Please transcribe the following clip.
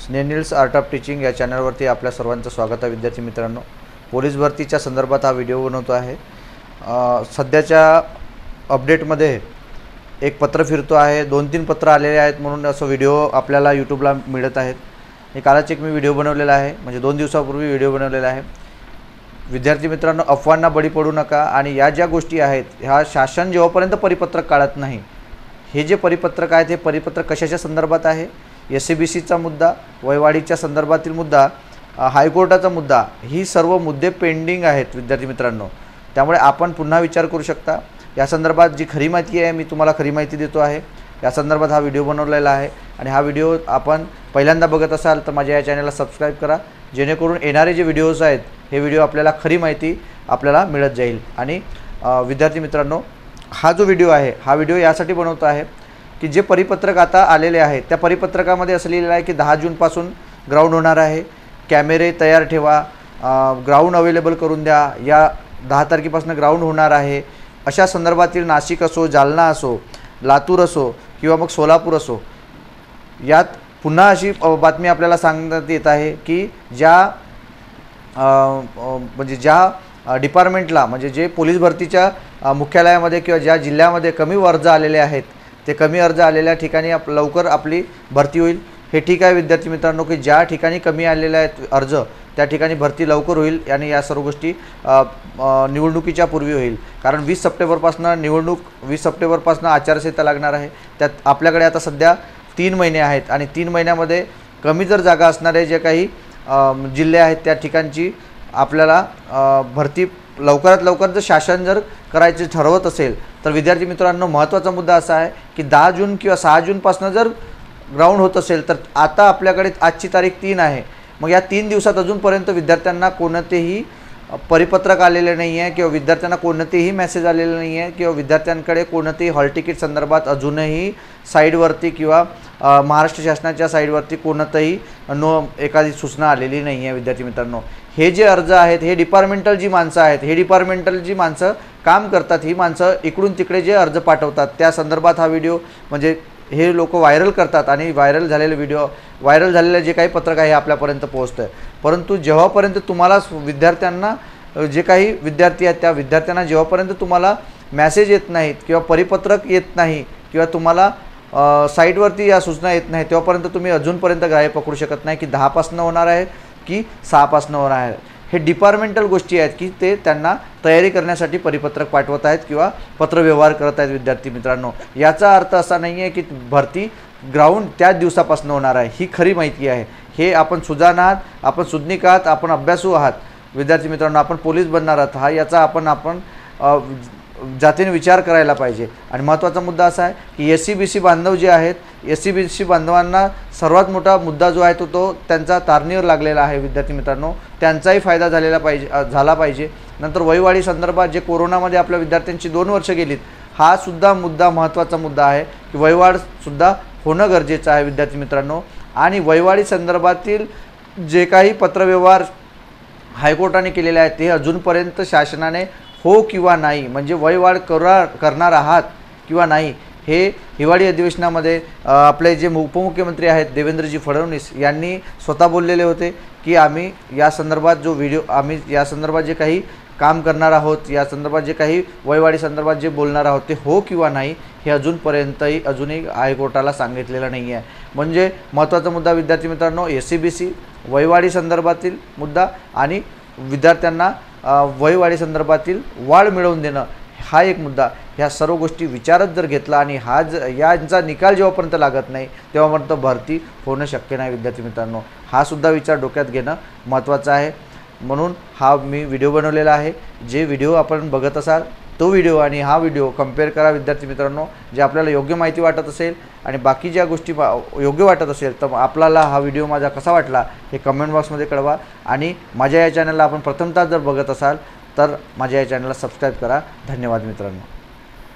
स्नेनिल्स art of teaching या चॅनलवरती आपल्या सर्वांचं स्वागत आहे। विद्यार्थी मित्रांनो, पोलीस भरतीच्या संदर्भात हा व्हिडिओ बनवतो आहे। सध्याच्या अपडेटमध्ये एक पत्र फिरतो आहे, 2-3 पत्र आलेले आहेत म्हणून असं व्हिडिओ आपल्याला यूट्यूबला मिळत आहेत। हे कालच एक मी व्हिडिओ बनवलेला आहे, म्हणजे 2 दिवसापूर्वी व्हिडिओ बनवलेला आहे। विद्यार्थी मित्रांनो, अफवांना बळी पडू नका आणि या ज्या गोष्टी आहेत ह्या शासन जेव्हापर्यंत परिपत्रक काढत नाही, हे जे परिपत्रक आहे ते परिपत्रक कशाच्या संदर्भात आहे, SCBCचा मुद्दा, वयवाढीच्या संदर्भातील मुद्दा, हायकोर्टाचा मुद्दा, ही सर्व मुद्दे पेंडिंग आहेत विद्यार्थी मित्रांनो। त्यामुळे आपण पुन्हा विचार करू शकता। या संदर्भात जी खरी माहिती आहे मी तुम्हाला खरी माहिती देतो आहे। या संदर्भात हा व्हिडिओ बनवलेला आहे आणि हा व्हिडिओ आपण पहिल्यांदा बघत असाल तर माझ्या या चॅनलला सबस्क्राइब करा, जेणेकरून येणारे जे व्हिडिओज आहेत हे व्हिडिओ आपल्याला खरी माहिती आपल्याला मिळत जाईल। आणि विद्यार्थी मित्रांनो, हा जो व्हिडिओ आहे हा व्हिडिओ यासाठी बनवतो आहे की जे परिपत्रक आता आलेले आहे त्या परिपत्रकामध्ये असं लिहिलेलं आहे की 10 जूनपासून ग्राउंड होणार आहे, कॅमेरे तयार ठेवा, ग्राउंड अवेलेबल करून द्या, या 10 तारखेपासून ग्राउंड होणार आहे। अशा संदर्भातील नाशिक असो, जालना असो, लातूर असो किंवा मग सोलापूर असो, यात पुन्हा अशी बातमी आपल्याला सांगण्यात येत आहे की ज्या डिपार्टमेंटला, म्हणजे जे पोलीस भरतीच्या मुख्यालयामध्ये किंवा ज्या जिल्ह्यामध्ये कमी अर्ज आलेले आहेत ते कमी अर्ज आलेल्या ठिकाणी लवकर आपली भरती होईल। हे ठीक आहे विद्यार्थी मित्रांनो की ज्या ठिकाणी कमी आलेले आहेत अर्ज त्या ठिकाणी भरती लवकर होईल आणि या सर्व गोष्टी निवडणुकीच्या पूर्वी होईल। कारण 20 सप्टेंबरपासून निवडणूक, 20 सप्टेंबरपासून आचारसंहिता लागणार आहे। त्यात आपल्याकडे आता सध्या 3 महिने आहेत आणि 3 महिन्यामध्ये कमी जर जागा असणारे जे काही जिल्हे आहेत त्या ठिकाणची आपल्याला भरती लवकरात लवकर जर शासन जर करायचे ठरवत असेल तर विद्यार्थी मित्रांनो, महत्त्वाचा मुद्दा असा आहे की 10 जून किंवा 6 जूनपासून जर ग्राउंड होत असेल तर आता आपल्याकडे आजची तारीख 3 आहे, मग या 3 दिवसात अजूनपर्यंत विद्यार्थ्यांना कोणतेही परिपत्रक आलेले नाही आहे किंवा विद्यार्थ्यांना कोणतेही मेसेज आलेले नाही आहे किंवा विद्यार्थ्यांकडे कोणतेही हॉल तिकीट संदर्भात अजूनही साईडवरती किंवा महाराष्ट्र शासनाच्या साईडवरती कोणतंही एखादी सूचना आलेली नाही आहे। विद्यार्थी मित्रांनो, हे जे अर्ज आहेत हे डिपार्टमेंटल जी माणसं आहेत, हे डिपार्टमेंटल जी माणसं काम करतात, ही माणसं इकडून तिकडे जे अर्ज पाठवतात त्या संदर्भात हा व्हिडिओ, म्हणजे हे लोक व्हायरल करतात आणि व्हायरल झालेले व्हिडिओ, व्हायरल झालेले जे काही पत्रक आहे आपल्यापर्यंत पोहोचतं आहे। परंतु जेव्हापर्यंत तुम्हाला विद्यार्थ्यांना, जे काही विद्यार्थी आहेत त्या विद्यार्थ्यांना जेव्हापर्यंत तुम्हाला मेसेज येत नाहीत किंवा परिपत्रक येत नाही किंवा तुम्हाला साईटवरती या सूचना येत नाही, तेव्हापर्यंत तुम्ही अजूनपर्यंत ग्राह्य पकडू शकत नाही की 10 पासून होणार आहे की 6 पासून होणार आहे। हे डिपार्टमेंटल गोष्टी आहेत की ते त्यांना तयारी करण्यासाठी परिपत्रक पाठवत आहेत किंवा पत्रव्यवहार करत आहेत। विद्यार्थी मित्रांनो, याचा अर्थ असा नाही आहे की भरती ग्राउंड त्याच दिवसापासून होणार आहे। ही खरी माहिती आहे। हे आपण सुजाण आहात, आपण सुज्ञिक आहात, आपण अभ्यासू आहात विद्यार्थी मित्रांनो, आपण पोलीस बनणार आहात, हा याचा आपण जातीने विचार करायला पाहिजे। आणि महत्त्वाचा मुद्दा असा आहे की SCBC बांधव जे आहेत, SCBC बांधवांना सर्वात मोठा मुद्दा जो आहे तो त्यांचा तारणीवर लागलेला आहे। विद्यार्थी मित्रांनो, त्यांचाही फायदा झाला पाहिजे। नंतर वयवाढी संदर्भात जे कोरोनामध्ये आपल्या विद्यार्थ्यांची 2 वर्ष गेलीत, हा सुद्धा मुद्दा महत्त्वाचा मुद्दा आहे की वयवाढसुद्धा होणं गरजेचं आहे विद्यार्थी मित्रांनो। आणि वयवाढी संदर्भातील जे काही पत्रव्यवहार हायकोर्टाने केलेले आहेत ते अजूनपर्यंत शासनाने हो किंवा नाही, म्हणजे वयवाढ करणार आहात किंवा नाही, हे हिवाळी अधिवेशनामध्ये आपले जे उपमुख्यमंत्री आहेत देवेंद्रजी फडणवीस यांनी स्वतः बोललेले होते की आम्ही या संदर्भात जो व्हिडिओ, आम्ही या संदर्भात जे काही काम करणार आहोत, या संदर्भात जे काही वयवाढी संदर्भात जे बोलणार आहोत ते हो किंवा नाही हे अजूनही हायकोर्टाला सांगितलेलं नाही आहे। म्हणजे महत्त्वाचा मुद्दा विद्यार्थी मित्रांनो, SCBC वयवाढी संदर्भातील मुद्दा आणि विद्यार्थ्यांना वयवाढी संदर्भातील वाढ मिळवून देणं, हा एक मुद्दा। ह्या सर्व गोष्टी विचारात जर घेतला आणि यांचा निकाल जेव्हापर्यंत लागत नाही तेव्हापर्यंत भरती होणं शक्य नाही। विद्यार्थी मित्रांनो, हा सुद्धा विचार डोक्यात घेणं महत्त्वाचं आहे। म्हणून हा मी व्हिडिओ बनवलेला आहे। जे व्हिडिओ आपण बघत असाल तो व्हिडिओ आणि हा व्हिडिओ कंपेअर करा विद्यार्थी मित्रांनो। जे आपल्याला योग्य माहिती वाटत असेल आणि बाकी ज्या गोष्टी योग्य वाटत असेल तर आपल्याला हा व्हिडिओ माझा कसा वाटला हे कमेंट बॉक्समध्ये कळवा। आणि माझ्या या चॅनलला आपण प्रथमतः जर बघत असाल तर माझ्या या चॅनलला सबस्क्राईब करा। धन्यवाद मित्रांनो।